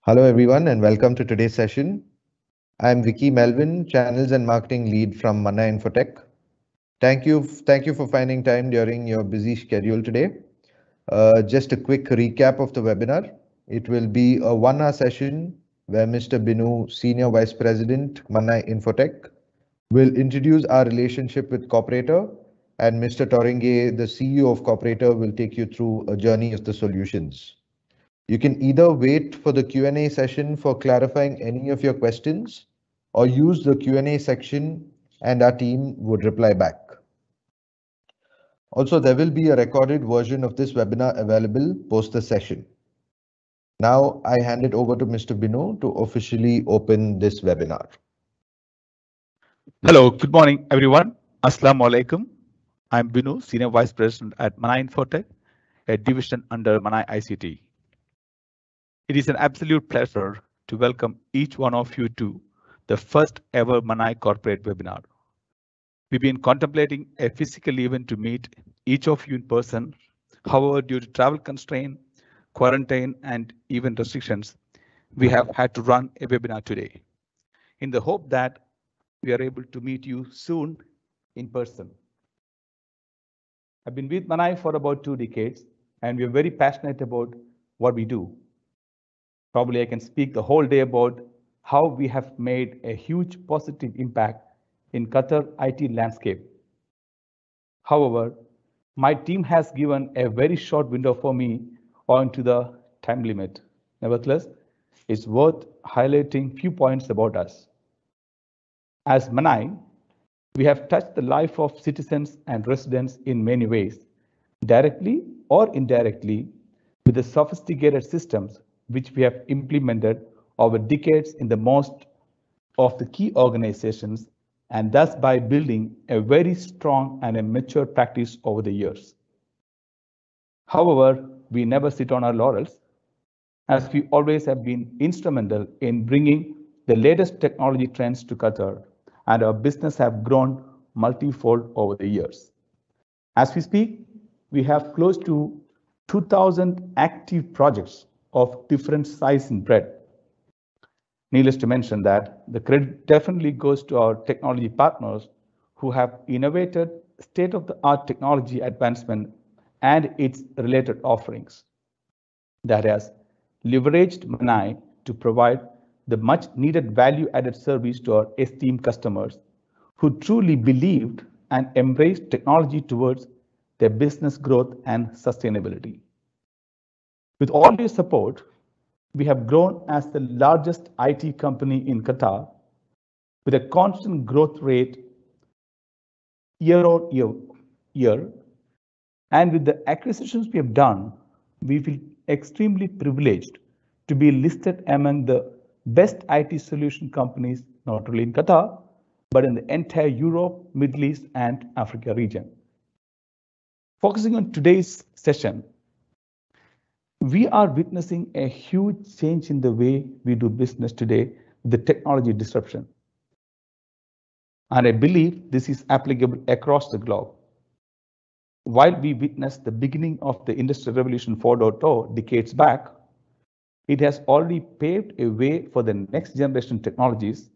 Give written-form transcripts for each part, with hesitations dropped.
Hello everyone and welcome to today's session. I'm Vicky Melvin, Channels and Marketing Lead from Manna Infotech. Thank you for finding time during your busy schedule today. Just a quick recap of the webinar. It will be a 1 hour session where Mr. Binu, Senior Vice President, Manna Infotech, will introduce our relationship with Corporator, and Mr. Toringe, the CEO of Corporator, will take you through a journey of the solutions. You can either wait for the Q&A session for clarifying any of your questions or use the Q&A section and our team would reply back. Also, there will be a recorded version of this webinar available post the session. Now, I hand it over to Mr. Binu to officially open this webinar. Hello, good morning, everyone. Assalamu alaikum. I'm Binu, Senior Vice President at Manna Infotech, a division under Manna ICT. It is an absolute pleasure to welcome each one of you to the first ever Manna Corporate webinar. We've been contemplating a physical event to meet each of you in person. However, due to travel constraint, quarantine, and even restrictions, we have had to run a webinar today in the hope that we are able to meet you soon in person. I've been with Manna for about 2 decades, and we are very passionate about what we do. Probably I can speak the whole day about how we have made a huge positive impact in Qatar IT landscape. However, my team has given a very short window for me owing to the time limit. Nevertheless, it's worth highlighting few points about us. As Manna, we have touched the life of citizens and residents in many ways, directly or indirectly, with the sophisticated systems which we have implemented over decades in the most of the key organizations, and thus by building a very strong and a mature practice over the years. However, we never sit on our laurels, as we always have been instrumental in bringing the latest technology trends to Qatar, and our business have grown multifold over the years. As we speak, we have close to 2,000 active projects of different size and breadth. Needless to mention that the credit definitely goes to our technology partners who have innovated state-of-the-art technology advancement and its related offerings. That has leveraged Manna to provide the much needed value-added service to our esteemed customers who truly believed and embraced technology towards their business growth and sustainability. With all your support, we have grown as the largest IT company in Qatar with a constant growth rate year on year. And with the acquisitions we have done, we feel extremely privileged to be listed among the best IT solution companies, not only in Qatar, but in the entire Europe, Middle East, and Africa region. Focusing on today's session, we are witnessing a huge change in the way we do business today with the technology disruption. And I believe this is applicable across the globe. While we witnessed the beginning of the Industrial Revolution 4.0 decades back, it has already paved a way for the next generation technologies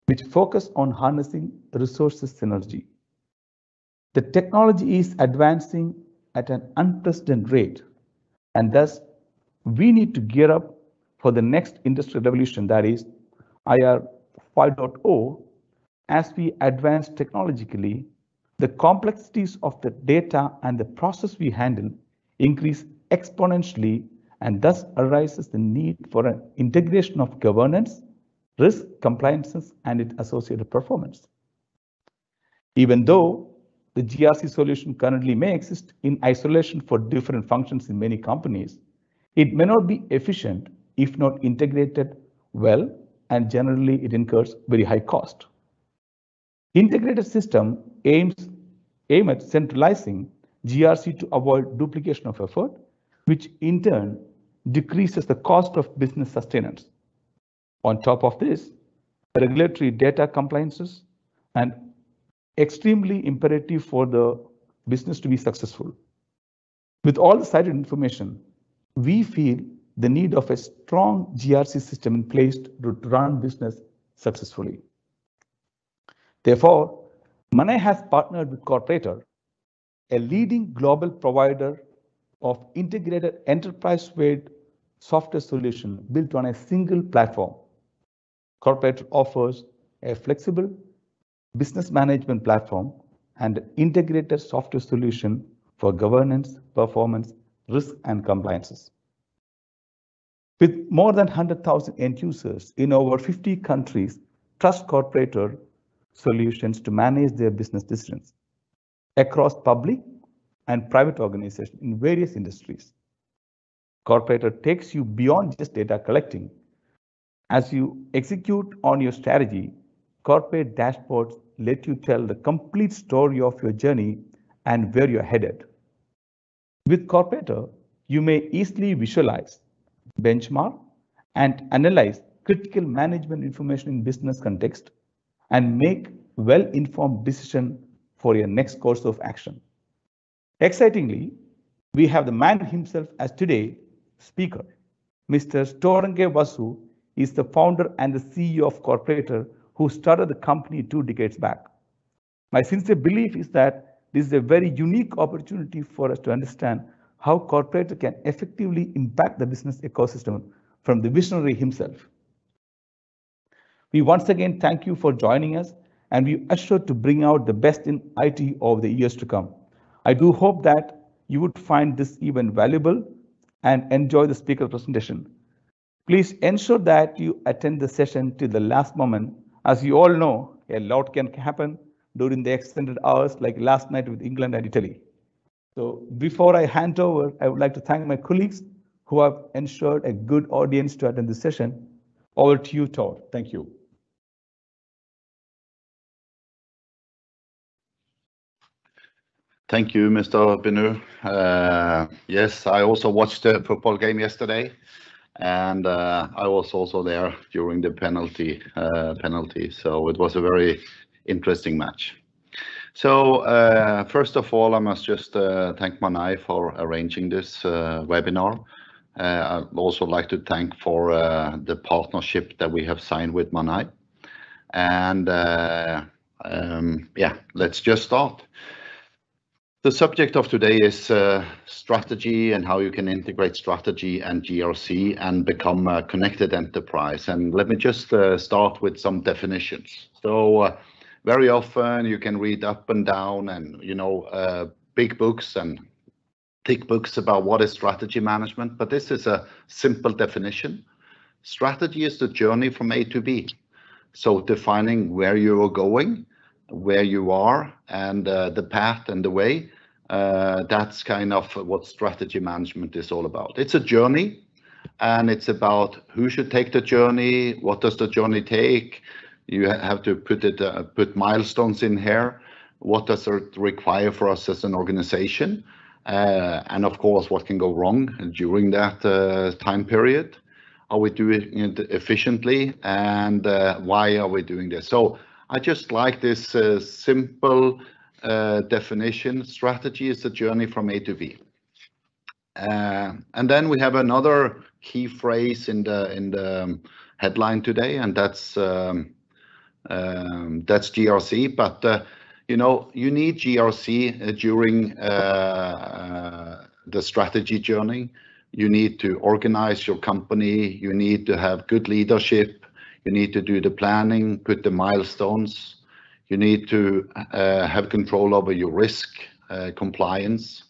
which focus on harnessing resources synergy. The technology is advancing at an unprecedented rate, and thus we need to gear up for the next industrial revolution, that is IR 5.0. As we advance technologically, the complexities of the data and the process we handle increase exponentially, and thus arises the need for an integration of governance, risk, compliances, and its associated performance. Even though the GRC solution currently may exist in isolation for different functions in many companies, it may not be efficient if not integrated well, and generally it incurs very high cost. Integrated system aim at centralizing GRC to avoid duplication of effort, which in turn decreases the cost of business sustenance. On top of this, regulatory data compliances and extremely imperative for the business to be successful. With all the cited information, we feel the need of a strong GRC system in place to run business successfully. Therefore, Manay has partnered with Corporator, a leading global provider of integrated enterprise-wide software solution built on a single platform. Corporator offers a flexible business management platform and integrated software solution for governance, performance, risk, and compliances. With more than 100,000 end users in over 50 countries, trust Corporator solutions to manage their business decisions across public and private organizations in various industries. Corporator takes you beyond just data collecting. As you execute on your strategy, corporate dashboards let you tell the complete story of your journey and where you're headed. With Corporator, you may easily visualize, benchmark, and analyze critical management information in business context and make well-informed decisions for your next course of action. Excitingly, we have the man himself as today's speaker. Mr. Storange Vasu is the founder and the CEO of Corporator, who started the company 2 decades back. My sincere belief is that this is a very unique opportunity for us to understand how Corporator can effectively impact the business ecosystem from the visionary himself. We once again thank you for joining us, and we are sure to bring out the best in IT over the years to come. I do hope that you would find this event valuable and enjoy the speaker presentation. Please ensure that you attend the session till the last moment. As you all know, a lot can happen during the extended hours like last night with England and Italy. So before I hand over, I would like to thank my colleagues who have ensured a good audience to attend the session. Over to you, Todd. Thank you. Thank you, Mr. Binu. Yes, I also watched the football game yesterday, and I was also there during the penalty, so it was a very interesting match. So first of all, I must just thank Manay for arranging this webinar. I'd also like to thank for the partnership that we have signed with Manay. And yeah, let's just start. The subject of today is strategy and how you can integrate strategy and GRC and become a connected enterprise. And let me just start with some definitions. So very often you can read up and down and, you know, big books and thick books about what is strategy management, but this is a simple definition. Strategy is the journey from A to B. So defining where you are going, where you are, and the path and the way. That's kind of what strategy management is all about. It's a journey, and it's about who should take the journey, what does the journey take. You have to put milestones in here. What does it require for us as an organization? And of course, what can go wrong during that time period? Are we doing it efficiently? And why are we doing this? So I just like this simple definition. Strategy is the journey from A to B. And then we have another key phrase in the headline today, and that's GRC. But you know, you need GRC during the strategy journey. You need to organize your company. You need to have good leadership. You need to do the planning, put the milestones. You need to have control over your risk, compliance,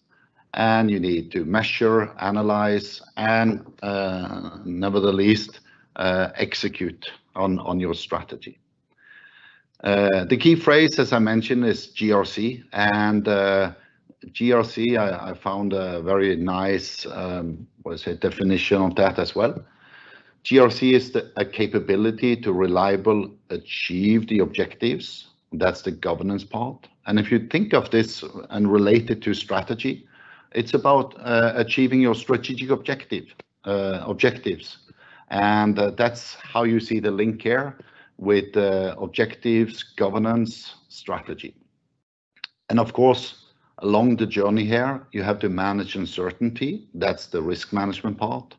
and you need to measure, analyze, and never the least, execute on your strategy. The key phrase, as I mentioned, is GRC, and GRC, I found a very nice definition of that as well. GRC is a capability to reliably achieve the objectives. That's the governance part. And if you think of this and relate it to strategy, it's about achieving your strategic objectives. And that's how you see the link here with objectives, governance, strategy. And of course, along the journey here, you have to manage uncertainty. That's the risk management part.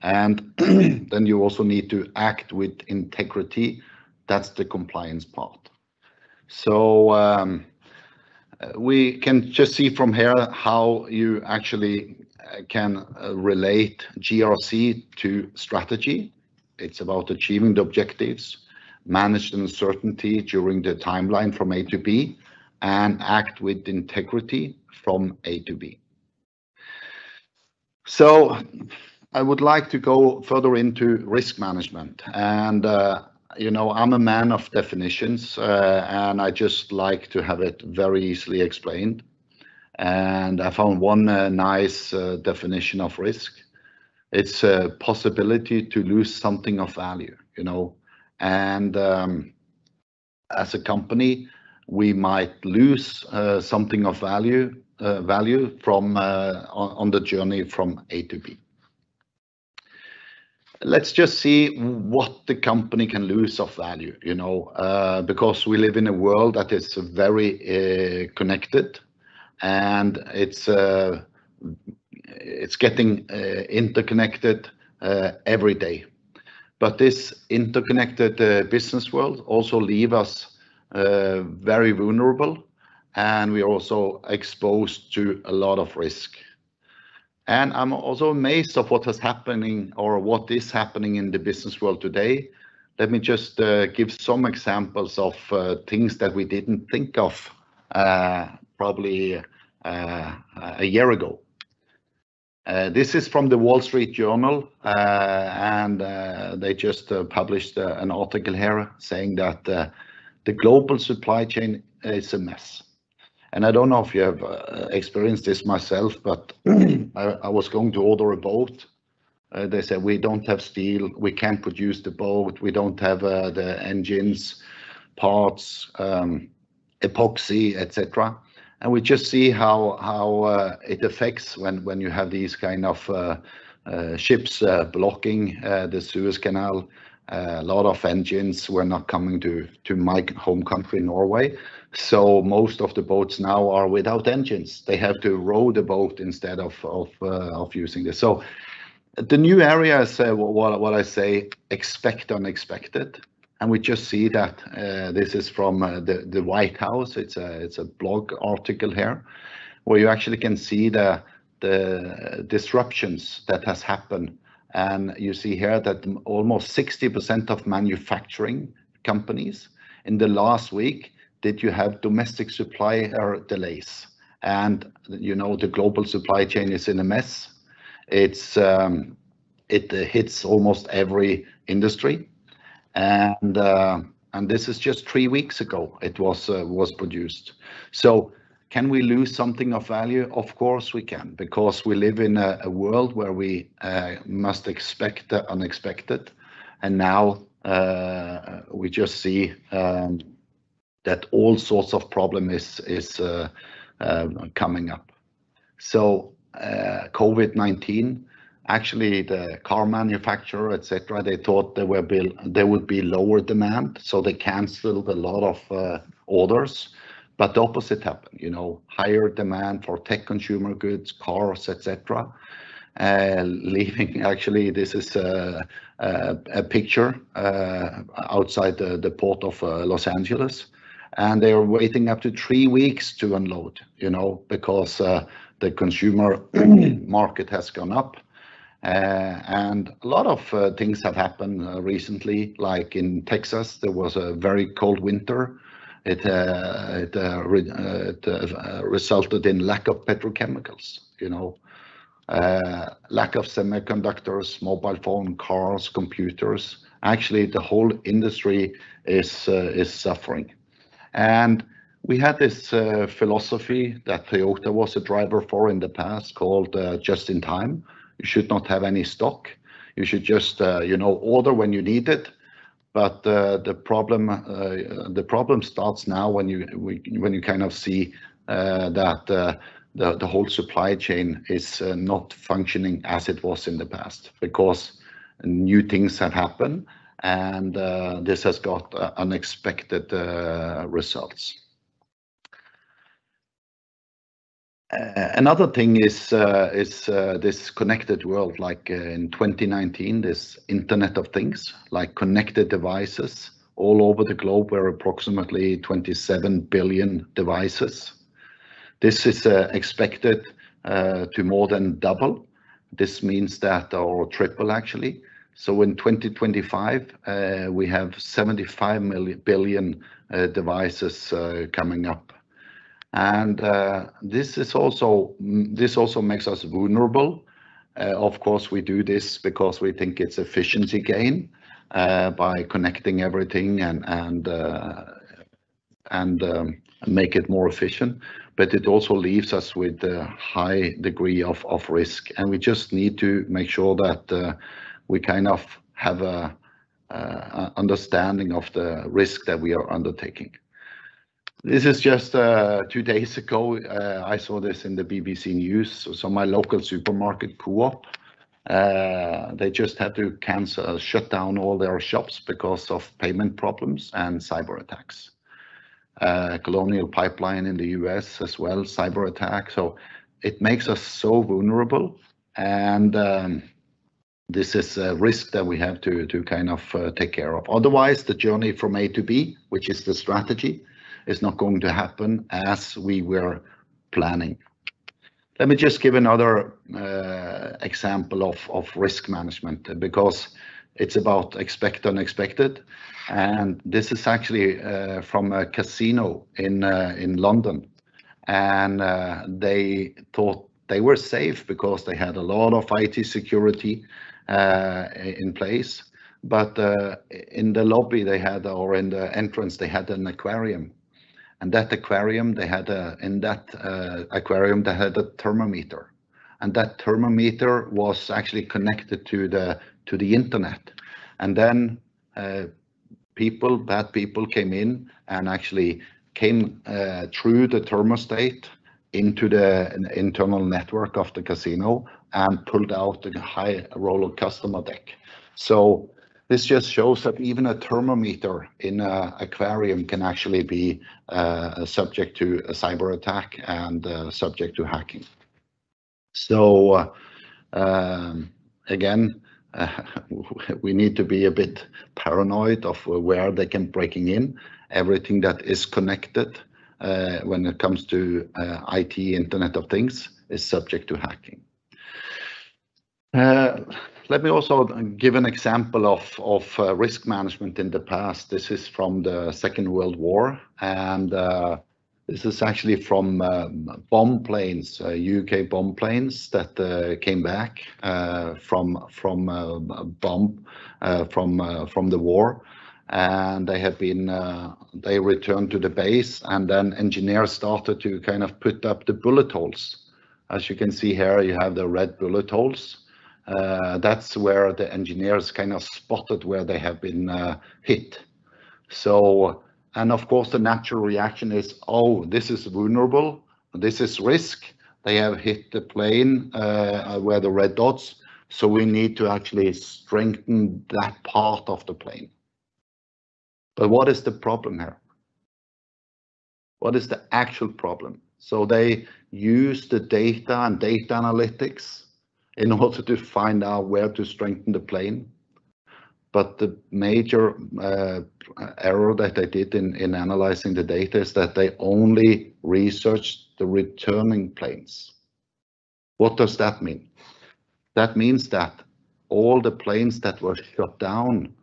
And then you also need to act with integrity. That's the compliance part. So we can just see from here how you actually can relate GRC to strategy. It's about achieving the objectives, manage the uncertainty during the timeline from A to B, and act with integrity from A to B. So I would like to go further into risk management. And you know, I'm a man of definitions, and I just like to have it very easily explained. And I found one nice definition of risk. It's a possibility to lose something of value, you know. And as a company, we might lose something of value from on the journey from A to B. Let's just see what the company can lose of value, you know, because we live in a world that is very connected, and it's getting interconnected every day. But this interconnected business world also leave us very vulnerable, and we are also exposed to a lot of risk. And I'm also amazed of what is happening in the business world today. Let me just give some examples of things that we didn't think of probably a year ago. This is from the Wall Street Journal, and they just published an article here saying that the global supply chain is a mess. And I don't know if you have experienced this myself, but I was going to order a boat. They said, we don't have steel, we can't produce the boat, we don't have the engines, parts, epoxy, etc. And we just see how it affects when you have these kind of ships blocking the Suez Canal. A lot of engines were not coming to my home country, Norway. So most of the boats now are without engines. They have to row the boat instead of using this. So the new area is what I say, expect unexpected. And we just see that this is from the White House. It's a blog article here, where you actually can see the disruptions that has happened. And you see here that almost 60% of manufacturing companies in the last week did you have domestic supplier delays. And you know, the global supply chain is in a mess. It hits almost every industry. And this is just 3 weeks ago it was produced. So can we lose something of value? Of course we can, because we live in a world where we must expect the unexpected. And now we just see that all sorts of problem is coming up. So COVID-19, actually the car manufacturer, etc., they thought there would be lower demand, so they canceled a lot of orders. But the opposite happened, you know, higher demand for tech consumer goods, cars, etc. Leaving, actually, this is a picture outside the port of Los Angeles. And they are waiting up to 3 weeks to unload, you know, because the consumer market has gone up. And a lot of things have happened recently, like in Texas, there was a very cold winter. It resulted in lack of petrochemicals, you know, lack of semiconductors, mobile phone, cars, computers. Actually, the whole industry is suffering. And we had this philosophy that Toyota was a driver for in the past, called just in time. You should not have any stock. You should just, you know, order when you need it. But the problem starts now when you kind of see that the whole supply chain is not functioning as it was in the past, because new things have happened, and this has got unexpected results. Another thing is this connected world, like in 2019, this Internet of Things, like connected devices all over the globe, were approximately 27 billion devices. This is expected to more than double. This means that, or triple actually. So in 2025, we have 75 billion devices coming up. And this also makes us vulnerable. Of course, we do this because we think it's efficiency gain by connecting everything and make it more efficient. But it also leaves us with a high degree of risk, and we just need to make sure that we kind of have a understanding of the risk that we are undertaking. This is just 2 days ago. I saw this in the BBC News. So my local supermarket Co-op, they just had to shut down all their shops because of payment problems and cyber attacks. Colonial Pipeline in the US as well, cyber attack. So it makes us so vulnerable, and this is a risk that we have to kind of take care of. Otherwise, the journey from A to B, which is the strategy, is not going to happen as we were planning. Let me just give another example of risk management, because it's about expect unexpected. And this is actually from a casino in London. And they thought they were safe because they had a lot of IT security in place. But in the lobby they had, or in the entrance, they had an aquarium. And that aquarium, they had in that aquarium, they had a thermometer. And that thermometer was actually connected to the internet. And then bad people came in and actually came through the thermostat into the internal network of the casino and pulled out the high roller customer deck. So this just shows that even a thermometer in an aquarium can actually be subject to a cyber attack and subject to hacking. So again, we need to be a bit paranoid of where they can breaking in. Everything that is connected when it comes to IT, Internet of Things, is subject to hacking. Let me also give an example of risk management in the past. This is from the Second World War, and this is actually from bomb planes, UK bomb planes that came back from the war, and they have been they returned to the base, and then engineers started to kind of put up the bullet holes. As you can see here, you have the red bullet holes. That's where the engineers kind of spotted where they have been hit. So, and of course the natural reaction is, oh, this is vulnerable, this is risk. They have hit the plane where the red dots, so we need to actually strengthen that part of the plane. But what is the problem here? What is the actual problem? So they use the data and data analytics in order to find out where to strengthen the plane. But the major error that they did in analyzing the data is that they only researched the returning planes. What does that mean? That means that all the planes that were shot down,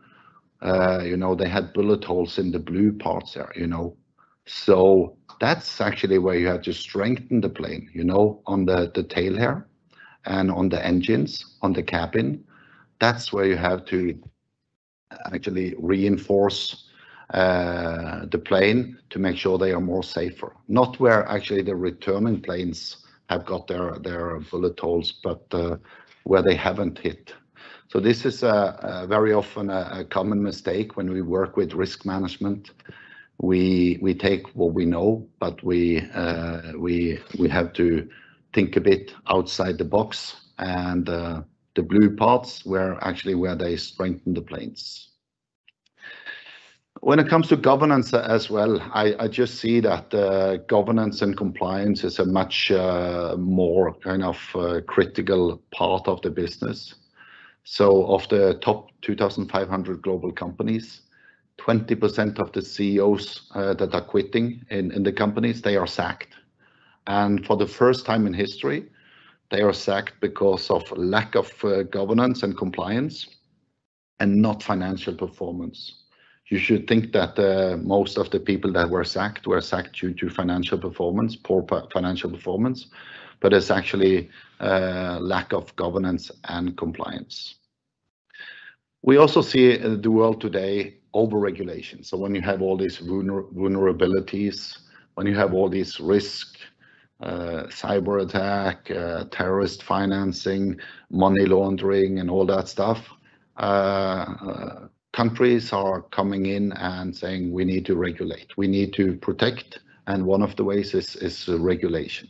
they had bullet holes in the blue parts there, So that's actually where you have to strengthen the plane, on the tail here and on the engines, on the cabin. That's where you have to actually reinforce the plane to make sure they are more safer. Not where actually the returning planes have got their bullet holes, but where they haven't hit. So this is very often a common mistake when we work with risk management. We take what we know, but we have to think a bit outside the box, and the blue parts were actually where they strengthened the planes. When it comes to governance as well, I just see that governance and compliance is a much more kind of critical part of the business. So of the top 2,500 global companies, 20% of the CEOs that are quitting in the companies, they are sacked. And for the first time in history, they are sacked because of lack of governance and compliance and not financial performance. You should think that most of the people that were sacked due to financial performance, poor financial performance, but it's actually lack of governance and compliance. We also see the world today overregulation. So when you have all these vulnerabilities, when you have all these risks, cyber attack, terrorist financing, money laundering, and all that stuff, countries are coming in and saying we need to regulate, we need to protect, and one of the ways is regulation.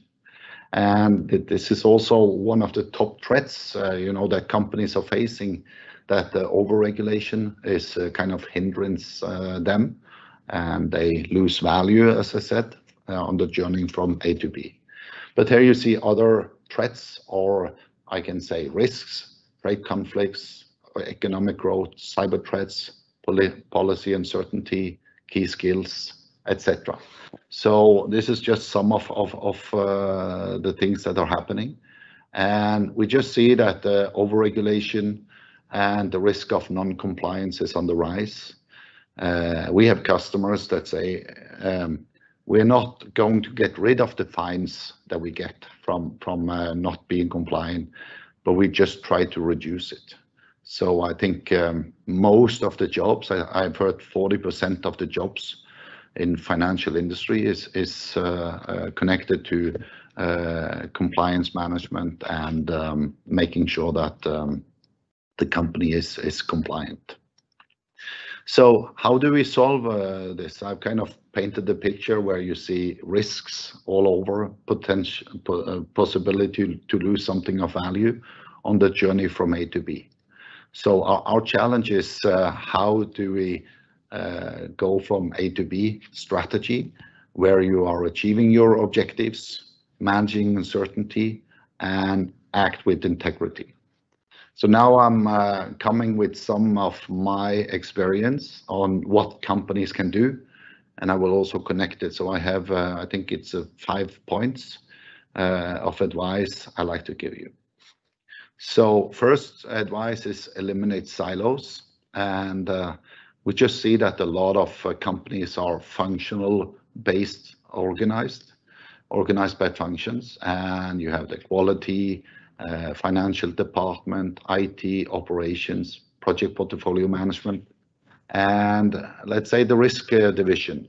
And this is also one of the top threats, that companies are facing, that the overregulation is kind of hindrance them, and they lose value, as I said, on the journey from A to B. But here you see other threats, or I can say risks, trade conflicts, economic growth, cyber threats, policy uncertainty, key skills, etc. So this is just some of the things that are happening. And we just see that the overregulation and the risk of non-compliance is on the rise. We have customers that say, we're not going to get rid of the fines that we get from not being compliant, but we just try to reduce it. So I think most of the jobs, I've heard 40% of the jobs in financial industry is connected to compliance management and making sure that the company is compliant. So how do we solve this? I've kind of painted the picture where you see risks all over, possibility to lose something of value on the journey from A to B. So our challenge is how do we go from A to B strategy, where you are achieving your objectives, managing uncertainty, and act with integrity. So now I'm coming with some of my experience on what companies can do, and I will also connect it. So I have, I think it's 5 points of advice I like to give you. So first advice is eliminate silos, and we just see that a lot of companies are functional based organized by functions, and you have the quality, financial department, IT, operations, project portfolio management, and let's say the risk division.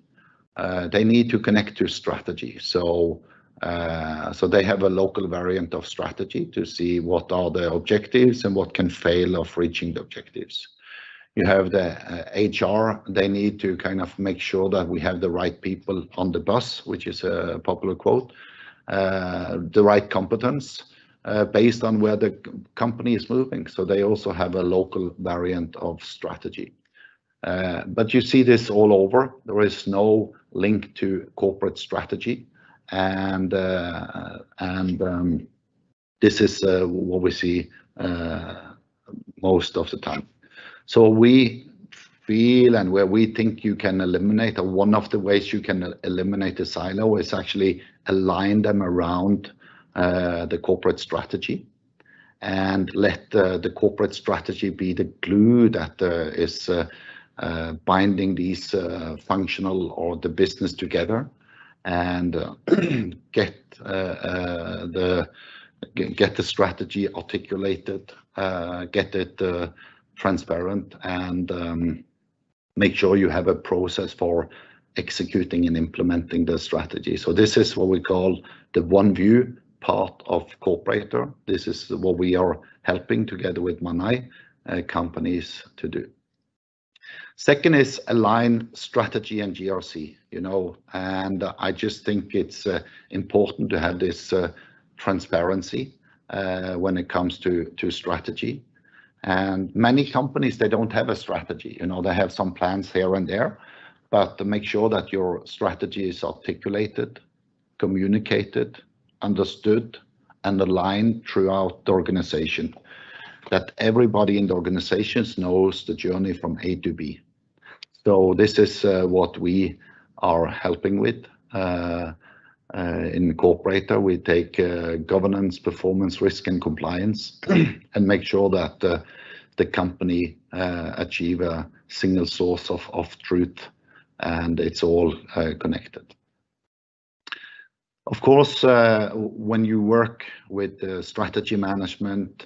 They need to connect to strategy. So they have a local variant of strategy to see what are the objectives and what can fail of reaching the objectives. You have the HR, they need to kind of make sure that we have the right people on the bus, which is a popular quote, the right competence based on where the company is moving. So they also have a local variant of strategy. But you see this all over. There is no link to corporate strategy. And this is what we see most of the time. So we feel, and where we think you can eliminate, or one of the ways you can eliminate the silo is actually align them around the corporate strategy, and let the corporate strategy be the glue that is binding these functional or the business together, and get the strategy articulated, get it transparent, and make sure you have a process for executing and implementing the strategy. So this is what we call the one view part of Corporator. This is what we are helping together with Manai companies to do. Second is align strategy and GRC, and I just think it's important to have this transparency when it comes to strategy. And many companies, they don't have a strategy. You know, they have some plans here and there, but to make sure that your strategy is articulated, communicated, understood, and aligned throughout the organization, that everybody in the organizations knows the journey from A to B. So this is what we are helping with. In Corporator, we take governance, performance, risk, and compliance and make sure that the company achieve a single source of truth, and it's all connected. Of course, when you work with strategy management,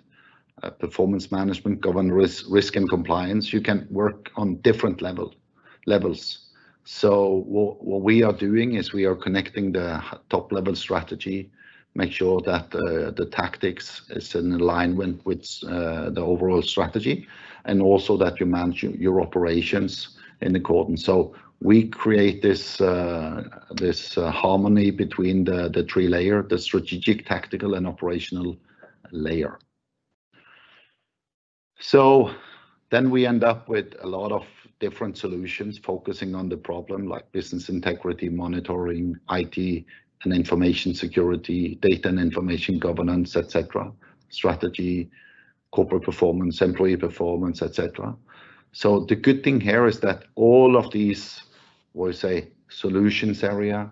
performance management, governance, risk, and compliance, you can work on different levels. So what we are doing is we are connecting the top level strategy, make sure that the tactics is in alignment with the overall strategy, and also that you manage your operations in accordance. So we create this harmony between the three layers, the strategic, tactical, and operational layer. So then we end up with a lot of different solutions focusing on the problem, like business integrity monitoring, IT and information security, data and information governance, etc., strategy, corporate performance, employee performance, etc. So the good thing here is that all of these, what we say, solutions area,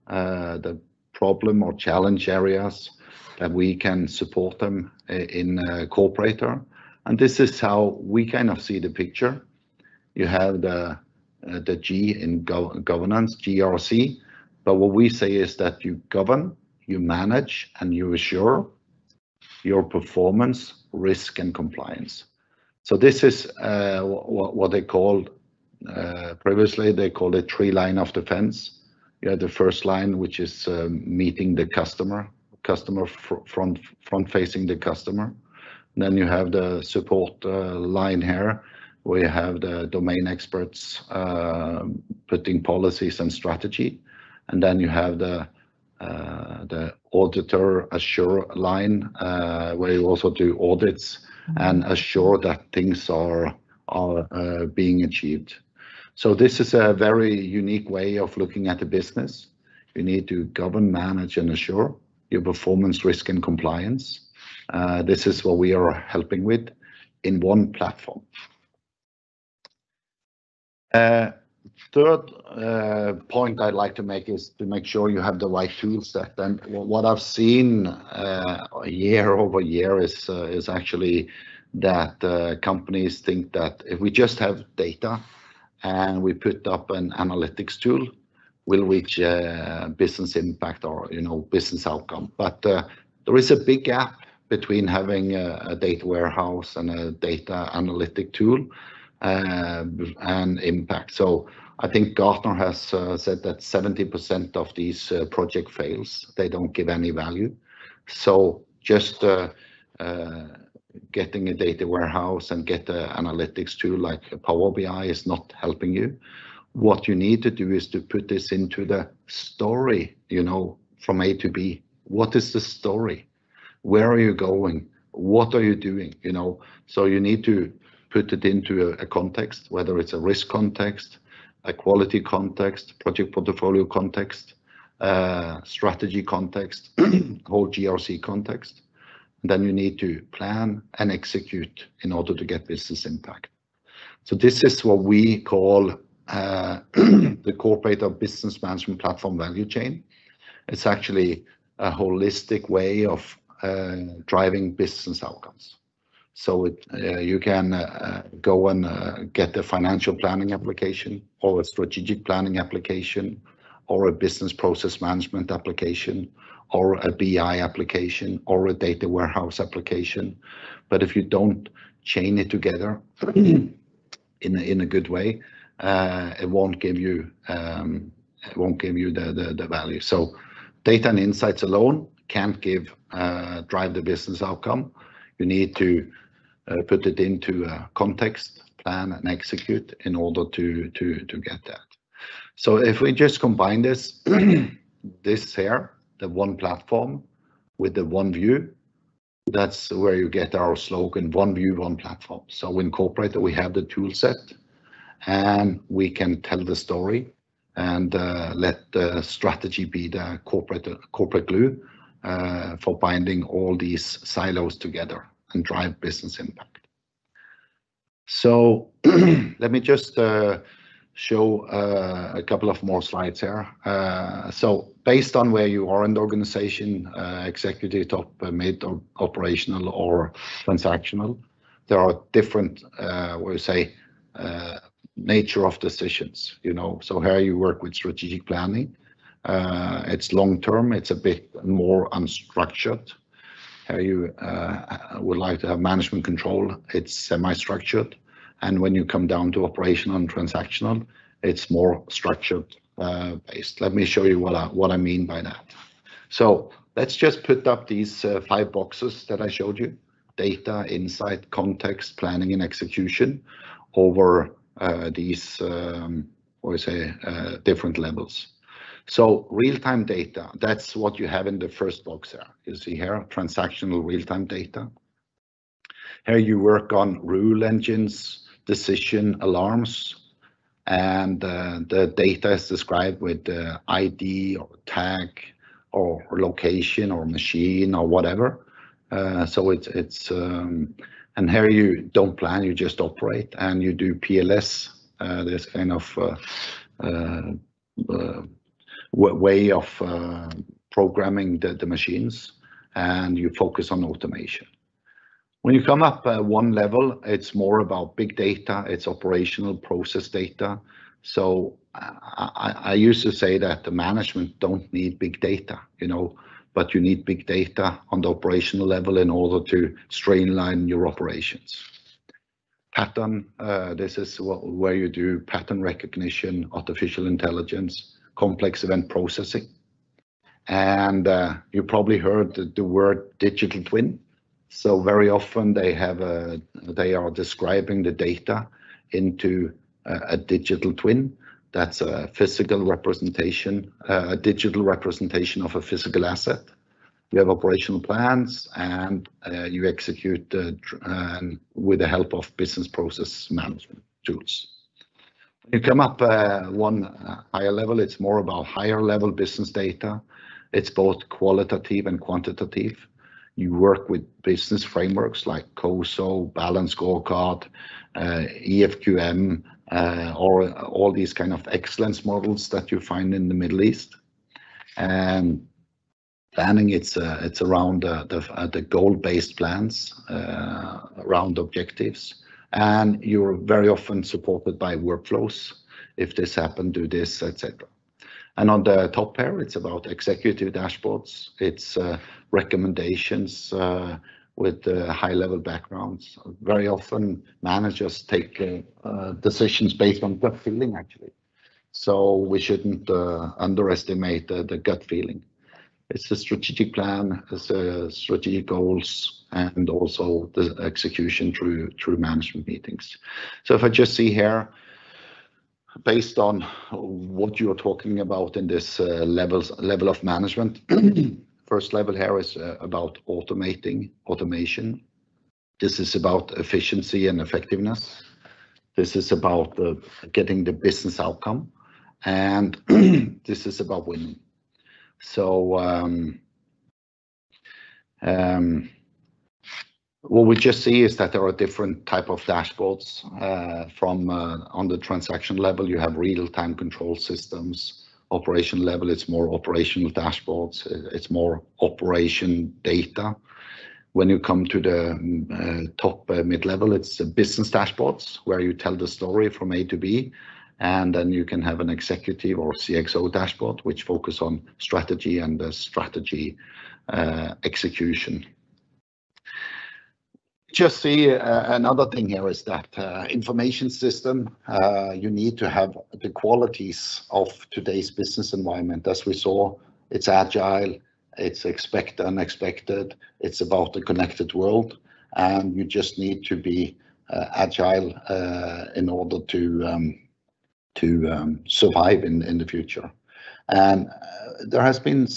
the problem or challenge areas, that we can support them in Corporator. And this is how we kind of see the picture. You have the G in governance, GRC, but what we say is that you govern, you manage, and you assure your performance, risk, and compliance. So this is what they called, previously they called it three line of defense. You have the first line, which is meeting the customer front facing the customer. Then you have the support line here, where you have the domain experts putting policies and strategy. And then you have the auditor assure line, where you also do audits and assure that things are being achieved. So this is a very unique way of looking at the business. You need to govern, manage, and assure your performance, risk, and compliance. This is what we are helping with in one platform. Third point I'd like to make is to make sure you have the right tool set. And what I've seen year over year is actually that companies think that if we just have data and we put up an analytics tool, we'll reach business impact or business outcome. But there is a big gap between having a data warehouse and a data analytic tool and impact. So I think Gartner has said that 70% of these project fails. They don't give any value. So just getting a data warehouse and get the analytics tool like Power BI is not helping you. What you need to do is to put this into the story, from A to B. What is the story? Where are you going? What are you doing? So you need to put it into a context, whether it's a risk context, a quality context, project portfolio context, strategy context, whole GRC context. And then you need to plan and execute in order to get business impact. So this is what we call the Corporator Business Management Platform value chain. It's actually a holistic way of driving business outcomes. So you can go and get a financial planning application, or a strategic planning application, or a business process management application, or a BI application, or a data warehouse application. But if you don't chain it together in a good way, it won't give you the value. So data and insights alone can't drive the business outcome. You need to put it into a context, plan, and execute in order to get that. So if we just combine this here, the one platform with the one view, That's where you get our slogan, one view, one platform. So in corporate, we have the tool set and we can tell the story and let the strategy be the corporate glue for binding all these silos together and drive business impact. So let me just show a couple of more slides here. So based on where you are in the organization, executive, top, mid, or operational or transactional, there are different, nature of decisions, you know. So here you work with strategic planning. It's long term, it's a bit more unstructured. Here you would like to have management control, it's semi-structured. And when you come down to operational and transactional, it's more structured based. Let me show you what I mean by that. So let's just put up these 5 boxes that I showed you: data, insight, context, planning, and execution over these different levels. So real-time data, that's what you have in the first box here. You see here, transactional real-time data. Here you work on rule engines, decision alarms, and the data is described with ID or tag or location or machine or whatever. So it's and here you don't plan, you just operate, and you do PLS, this kind of way of programming the machines, and you focus on automation. When you come up one level, it's more about big data, it's operational process data. So I used to say that the management don't need big data, you know, but you need big data on the operational level in order to streamline your operations. Pattern, this is where you do pattern recognition, artificial intelligence, complex event processing. And you probably heard the word digital twin. So very often they are describing the data into a digital twin. That's a physical representation, a digital representation of a physical asset. You have operational plans and you execute with the help of business process management tools. When you come up one higher level, it's more about higher level business data. It's both qualitative and quantitative. You work with business frameworks like COSO, Balanced Scorecard, EFQM, or all these kind of excellence models that you find in the Middle East. And planning, it's around the goal-based plans, around objectives. And you're very often supported by workflows. If this happened, do this, etc. And on the top here, it's about executive dashboards. It's recommendations with high-level backgrounds. Very often, managers take decisions based on gut feeling, actually. So we shouldn't underestimate the gut feeling. It's a strategic plan, it's strategic goals, and also the execution through management meetings. So if I just see here, based on what you're talking about in this level of management, first level here is about automation. This is about efficiency and effectiveness. This is about getting the business outcome, and this is about winning. So what we just see is that there are different type of dashboards. From on the transaction level, you have real-time control systems. Operation level, it's more operational dashboards. It's more operation data. When you come to the top mid-level, it's business dashboards where you tell the story from A to B. And then you can have an executive or CXO dashboard, which focus on strategy and the strategy execution. Just see another thing here is that information system, you need to have the qualities of today's business environment. As we saw, it's agile, it's expect unexpected, it's about the connected world, and you just need to be agile in order to survive in the future. And there has been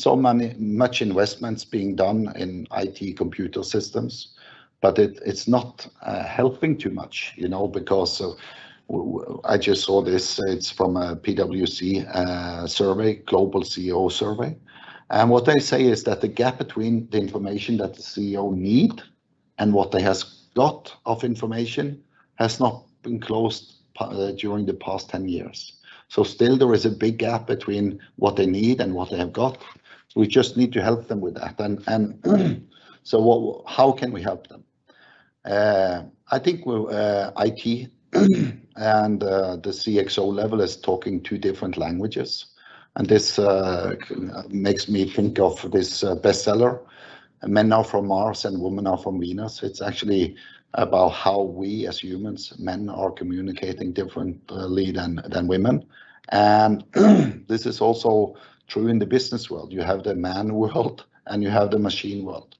much investments being done in IT computer systems, but it's not helping too much, you know, because I just saw this. It's from a PwC survey, global CEO survey. And what they say is that the gap between the information that the CEO need and what they has got of information has not been closed during the past 10 years. So still there is a big gap between what they need and what they have got. We just need to help them with that. And so how can we help them? I think IT and the CXO level is talking two different languages. And this makes me think of this bestseller, Men Are From Mars and Women Are From Venus. It's actually about how we as humans, men, are communicating differently than women. And this is also true in the business world. You have the man world and you have the machine world.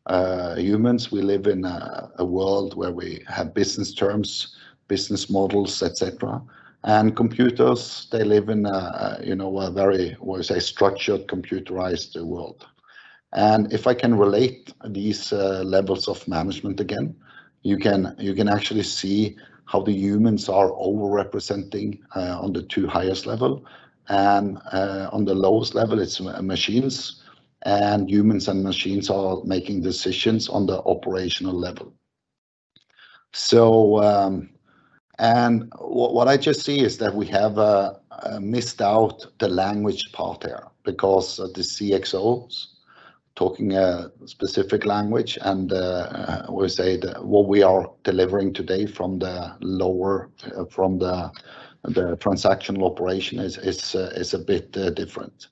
Humans, we live in a world where we have business terms, business models, etc. And computers, they live in a very, structured, computerized world. And if I can relate these levels of management again, you can actually see how the humans are overrepresenting on the two highest level, and on the lowest level it's machines, and humans and machines are making decisions on the operational level. So and what I just see is that we have missed out the language part here, because the CXOs talking a specific language, and we say that what we are delivering today from the lower, from the transactional operation is a bit different.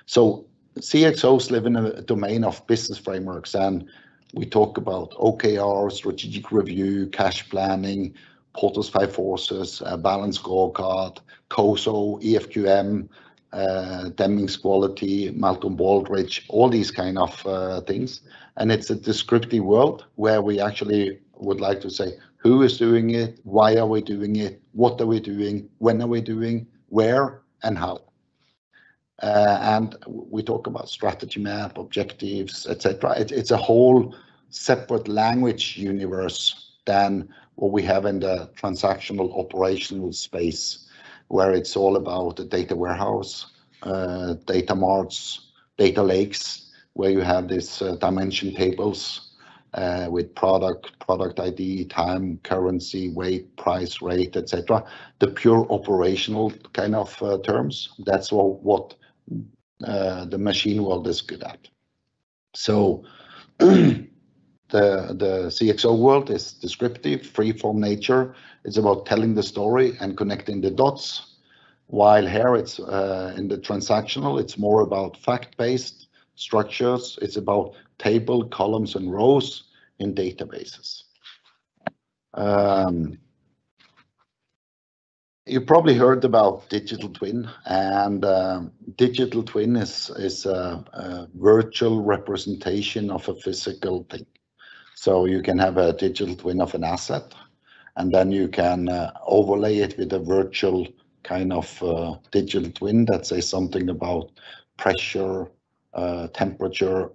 So CXOs live in a domain of business frameworks, and we talk about OKR, strategic review, cash planning, Porter's Five Forces, Balanced Scorecard, COSO, EFQM, Deming's Quality, Malcolm Baldrige, all these kind of things. And it's a descriptive world where we actually would like to say, who is doing it, why are we doing it, what are we doing, when are we doing, where and how. And we talk about strategy map, objectives, etc. It's a whole separate language universe than what we have in the transactional operational space, where it's all about the data warehouse, data marts, data lakes, where you have these dimension tables with product ID, time, currency, weight, price, rate, etc. The pure operational kind of terms. That's what the machine world is good at. So the CXO world is descriptive, free-form nature. It's about telling the story and connecting the dots. While here it's in the transactional, it's more about fact-based structures. It's about table, columns, and rows in databases. You probably heard about digital twin, and digital twin is a virtual representation of a physical thing. So you can have a digital twin of an asset, and then you can overlay it with a virtual kind of digital twin that says something about pressure, temperature,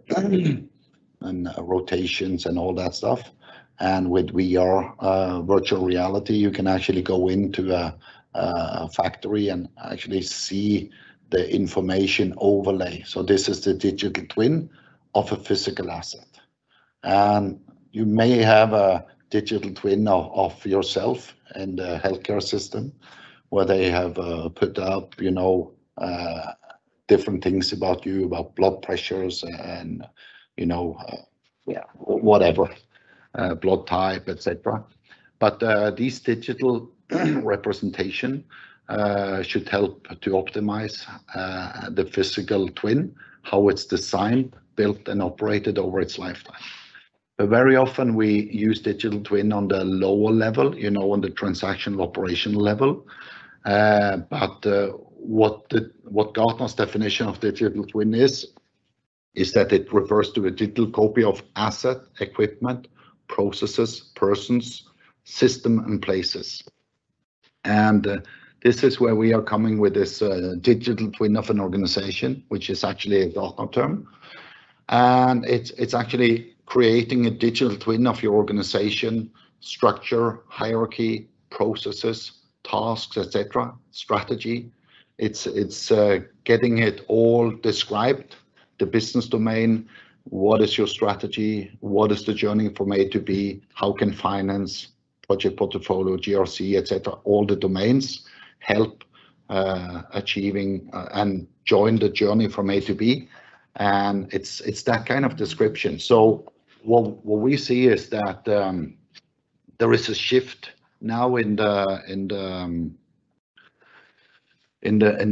and rotations and all that stuff. And with VR, virtual reality, you can actually go into a factory and actually see the information overlay. So this is the digital twin of a physical asset. And you may have a digital twin of yourself in the healthcare system, where they have put up, different things about you, about blood pressures and, whatever, blood type, etc. But these digital representation should help to optimize the physical twin, how it's designed, built, and operated over its lifetime. But very often we use digital twin on the lower level, on the transactional operational level. But what Gartner's definition of digital twin is that it refers to a digital copy of asset, equipment, processes, persons, system, and places. And This is where we are coming with this digital twin of an organization, which is actually a Gartner term. And it's actually creating a digital twin of your organization, structure, hierarchy, processes, tasks, etc., strategy. It's getting it all described, the business domain, what is your strategy, what is the journey from A to B, how can finance, project portfolio, GRC, etc., all the domains help achieving and join the journey from A to B. And it's that kind of description. So what we see is that there is a shift now in the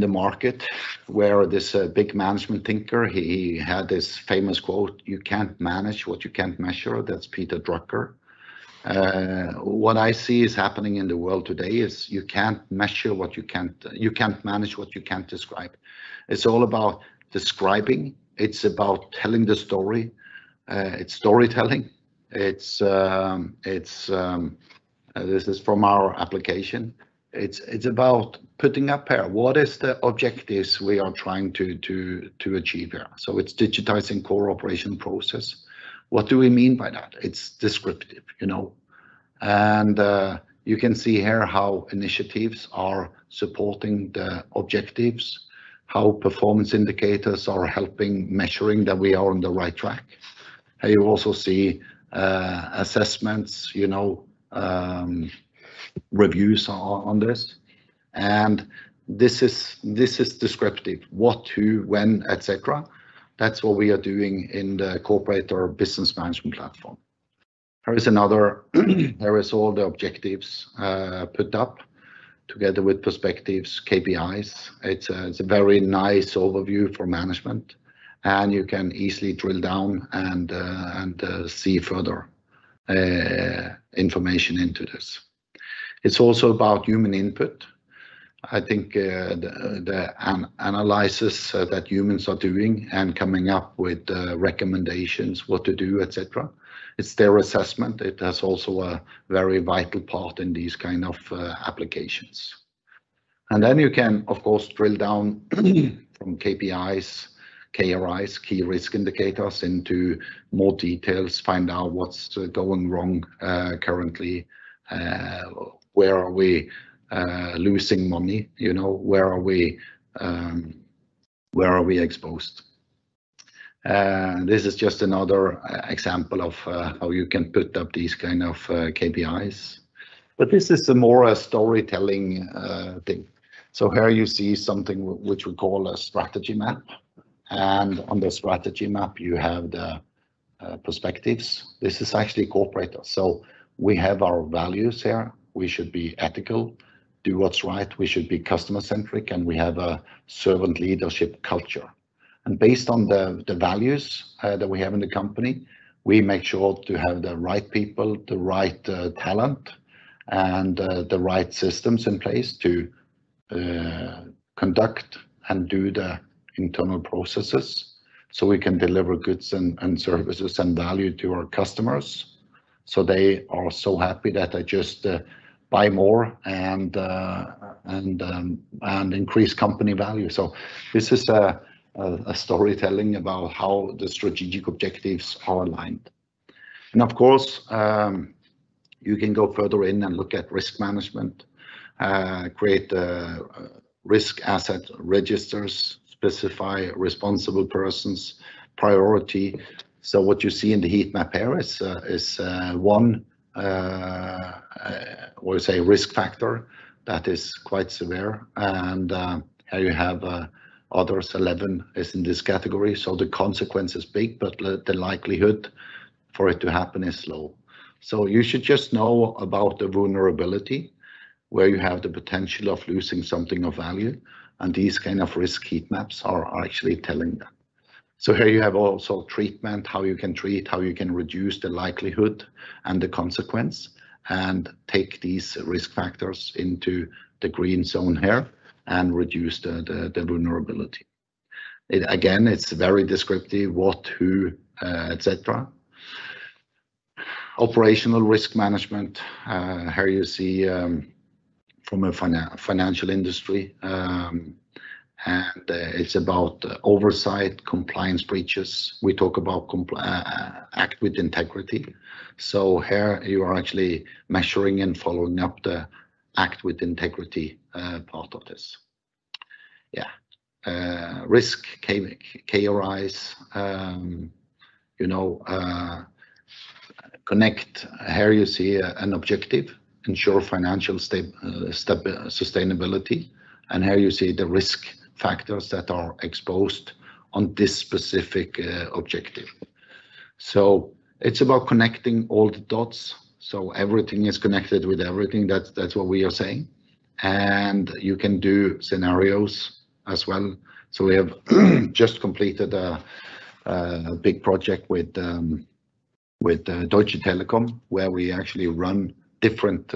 market, where this big management thinker, he had this famous quote, "You can't manage what you can't measure." That's Peter Drucker. What I see is happening in the world today is you can't measure what you can't manage what you can't describe. It's all about describing. It's about telling the story. It's storytelling. This is from our application. It's about putting up here what is the objectives we are trying to achieve here. So it's digitizing core operation process. What do we mean by that? It's descriptive, you know, and you can see here how initiatives are supporting the objectives, how performance indicators are helping measuring that we are on the right track. You also see assessments, you know, reviews on this, and this is descriptive, what, who, when, etc. That's what we are doing in the corporate or business management platform. Here is another. There is all the objectives put up together with perspectives, KPIs. It's a very nice overview for management, and you can easily drill down and see further information into this. It's also about human input. I think the analysis that humans are doing and coming up with recommendations, what to do, etc. It's their assessment. It has also a very vital part in these kind of applications. And then you can, of course, drill down from KPIs, KRIs, key risk indicators, into more details, find out what's going wrong currently, where are we losing money, you know, where are we exposed. This is just another example of how you can put up these kind of KPIs. But this is more a storytelling thing. So here you see something which we call a strategy map. And on the strategy map, you have the perspectives. This is actually corporate. So we have our values here. We should be ethical, do what's right. We should be customer centric, and we have a servant leadership culture. And based on the values that we have in the company, we make sure to have the right people, the right talent, and the right systems in place to conduct and do the internal processes, so we can deliver goods and services and value to our customers. So they are so happy that they just buy more and increase company value. So this is a storytelling about how the strategic objectives are aligned. And of course, you can go further in and look at risk management, create risk asset registers, specify responsible persons, priority. So what you see in the heat map here is one or say risk factor that is quite severe, and here you have others. 11 is in this category, so the consequence is big, but the likelihood for it to happen is low. So you should just know about the vulnerability, where you have the potential of losing something of value, and these kind of risk heat maps are actually telling that. So here you have also treatment, how you can treat, how you can reduce the likelihood and the consequence, and take these risk factors into the green zone here and reduce the vulnerability. Again, it's very descriptive, what, who, etc. Operational risk management. Here you see from a financial industry. And it's about oversight, compliance breaches. We talk about act with integrity. So here you are actually measuring and following up the act with integrity part of this. Yeah, risk, KRIs, connect. Here you see an objective, ensure financial sustainability. And here you see the risk factors that are exposed on this specific objective. So it's about connecting all the dots. So everything is connected with everything. That's what we are saying. And you can do scenarios as well. So we have just completed a big project with Deutsche Telekom, where we actually run different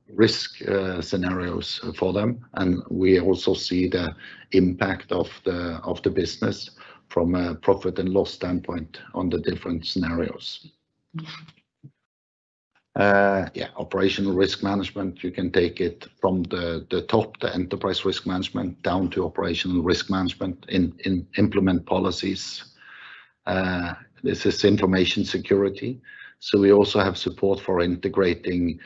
risk scenarios for them, and we also see the impact of the business from a profit and loss standpoint on the different scenarios. Operational risk management, you can take it from the top, the enterprise risk management, down to operational risk management, implement policies. This is information security. So we also have support for integrating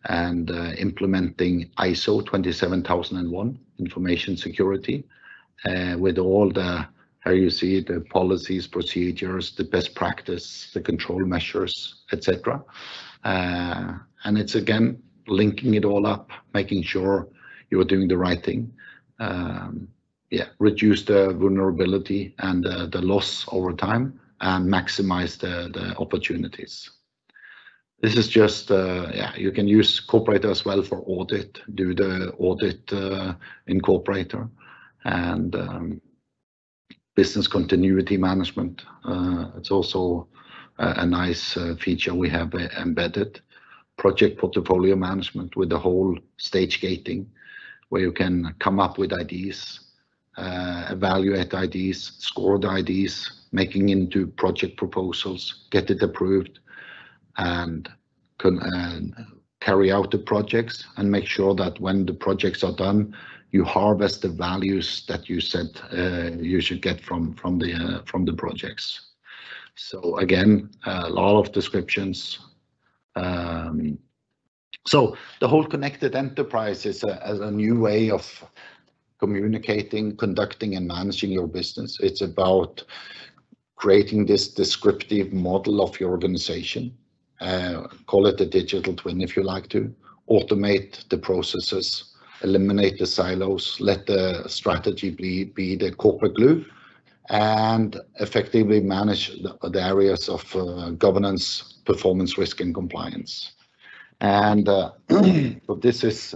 and implementing ISO 27001 information security with all the, how you see the policies, procedures, the best practice, the control measures, etc. And it's again linking it all up, making sure you're doing the right thing. Reduce the vulnerability and the loss over time, and maximize the opportunities. This is just, you can use Corporator as well for audit, do the audit in Corporator, and business continuity management. It's also a nice feature we have embedded. Project portfolio management with the whole stage gating, where you can come up with ideas, evaluate ideas, score the ideas, making into project proposals, get it approved, and carry out the projects, and make sure that when the projects are done, you harvest the values that you said you should get from the projects. So again, a lot of descriptions. So the whole connected enterprise is a new way of communicating, conducting, and managing your business. It's about creating this descriptive model of your organization. Call it a digital twin if you like to. Automate the processes, eliminate the silos, let the strategy be the corporate glue, and effectively manage the areas of governance, performance, risk, and compliance. And but this is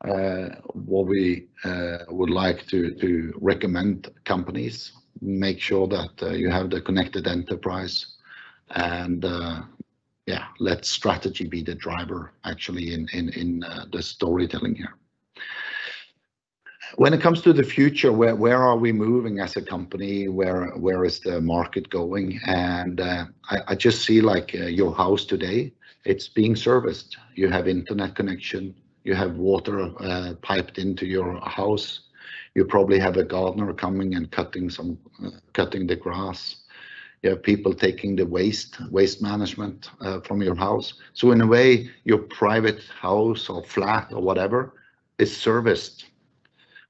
what we would like to recommend companies. Make sure that you have the connected enterprise, and let strategy be the driver actually in the storytelling here. When it comes to the future, where are we moving as a company? Where is the market going? And I just see like your house today, it's being serviced. You have internet connection, you have water piped into your house. You probably have a gardener coming and cutting the grass. You have people taking the waste management from your house. So in a way, your private house or flat or whatever is serviced.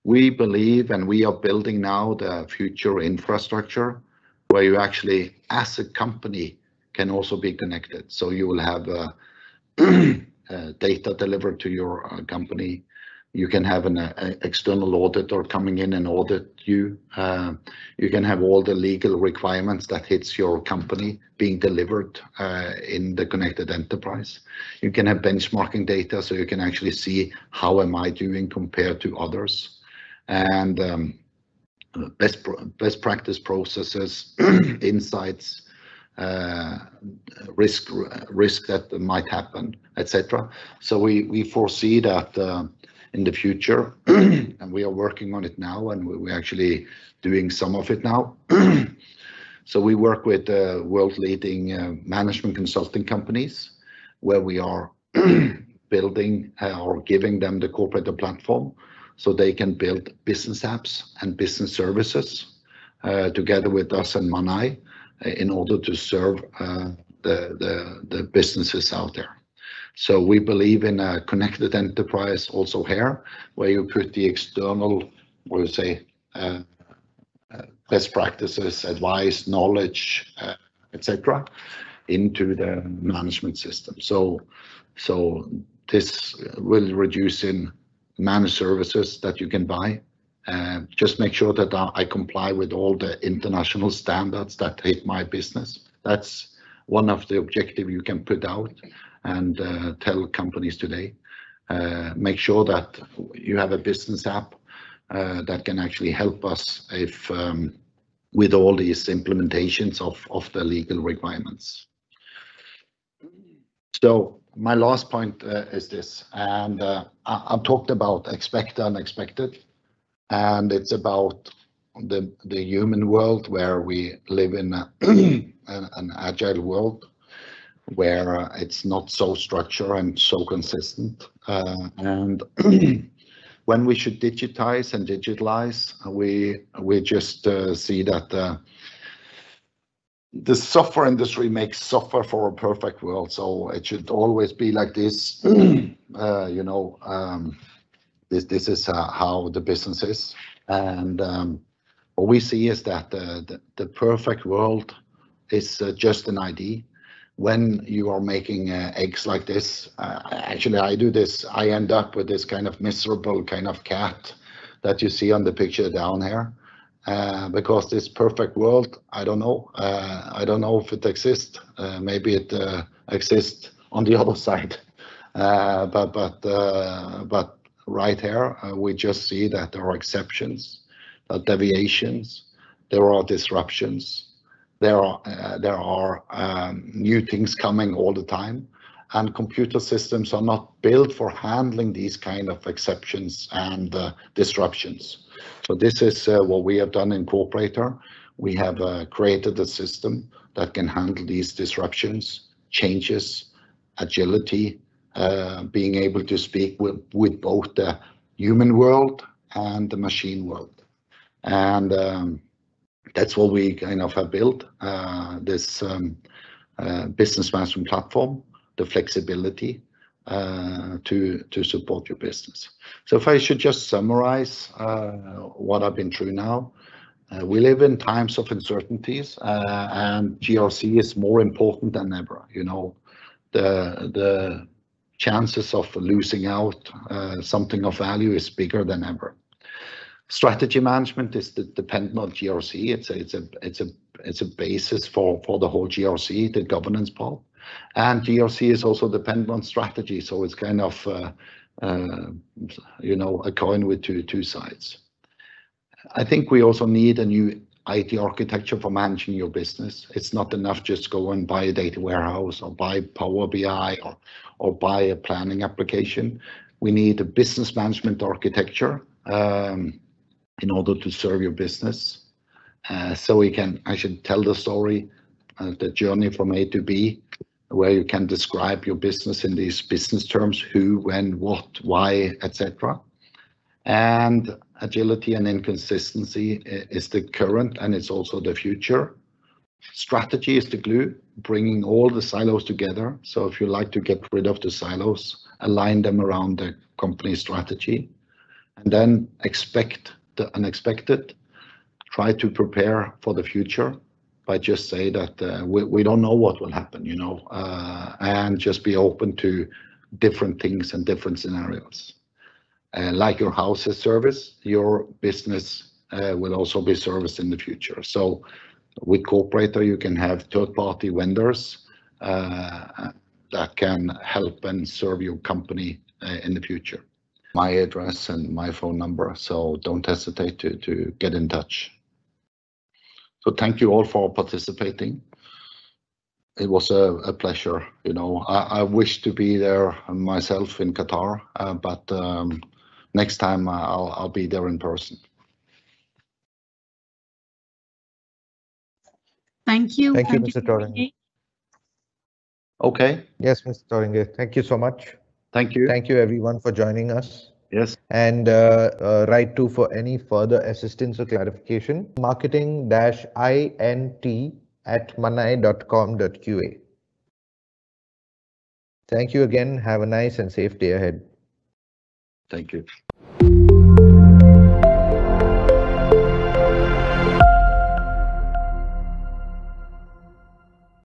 We believe, and we are building now the future infrastructure where you actually, as a company, can also be connected. So you will have data delivered to your company. You can have an external auditor coming in and audit you. You can have all the legal requirements that hits your company being delivered in the connected enterprise. You can have benchmarking data, so you can actually see how am I doing compared to others, and best practice processes, insights, risk that might happen, etc. So we foresee that in the future, and we are working on it now, and we're actually doing some of it now. So we work with world-leading management consulting companies, where we are building or giving them the corporate platform so they can build business apps and business services together with us and Manai in order to serve the businesses out there. So we believe in a connected enterprise also here, where you put the external, what you say, best practices, advice, knowledge, etc., into the management system. So this will reduce in managed services that you can buy. Just make sure that I comply with all the international standards that hit my business. That's one of the objectives you can put out and tell companies today. Make sure that you have a business app that can actually help us if with all these implementations of the legal requirements. So my last point is this, and I've talked about expected, unexpected, and it's about the human world where we live in an agile world where it's not so structured and so consistent. And when we should digitize and digitalize, we just see that the software industry makes software for a perfect world, so it should always be like this. You know, this is how the business is, and what we see is that the perfect world is just an idea. When you are making eggs like this, actually I do this, I end up with this kind of miserable kind of cat that you see on the picture down here. Because this perfect world, I don't know if it exists. Maybe it exists on the other side. But right here, we just see that there are exceptions, deviations, there are disruptions, there are new things coming all the time, and computer systems are not built for handling these kind of exceptions and disruptions. So this is what we have done in Corporator. We have created a system that can handle these disruptions, changes, agility, being able to speak with both the human world and the machine world. And that's what we kind of have built, this business management platform, the flexibility to support your business. So if I should just summarize what I've been through now, we live in times of uncertainties, and GRC is more important than ever. You know, the chances of losing out something of value is bigger than ever. Strategy management is dependent on GRC. It's a basis for the whole GRC, the governance part. And GRC is also dependent on strategy, so it's kind of you know, a coin with two sides. I think we also need a new IT architecture for managing your business. It's not enough just go and buy a data warehouse or buy Power BI or buy a planning application. We need a business management architecture in order to serve your business. So we can actually tell the story, the journey from A to B, where you can describe your business in these business terms, who, when, what, why, etc. And agility and inconsistency is the current, and it's also the future. Strategy is the glue, bringing all the silos together. So if you like to get rid of the silos, align them around the company strategy, and then expect the unexpected. Try to prepare for the future by just say that we don't know what will happen, you know, and just be open to different things and different scenarios. Like your house is service, your business will also be serviced in the future. So with Corporator, you can have third-party vendors that can help and serve your company in the future. My address and my phone number, so don't hesitate to get in touch. So thank you all for participating. It was a pleasure. You know, I wish to be there myself in Qatar, but next time I'll be there in person. Thank you. Thank you, Mr. Torringer. Okay. Yes, Mr. Torringer. Thank you so much. Thank you. Thank you everyone for joining us. Yes. And write to for any further assistance or clarification, marketing-int@manai.com.qa. Thank you again. Have a nice and safe day ahead. Thank you.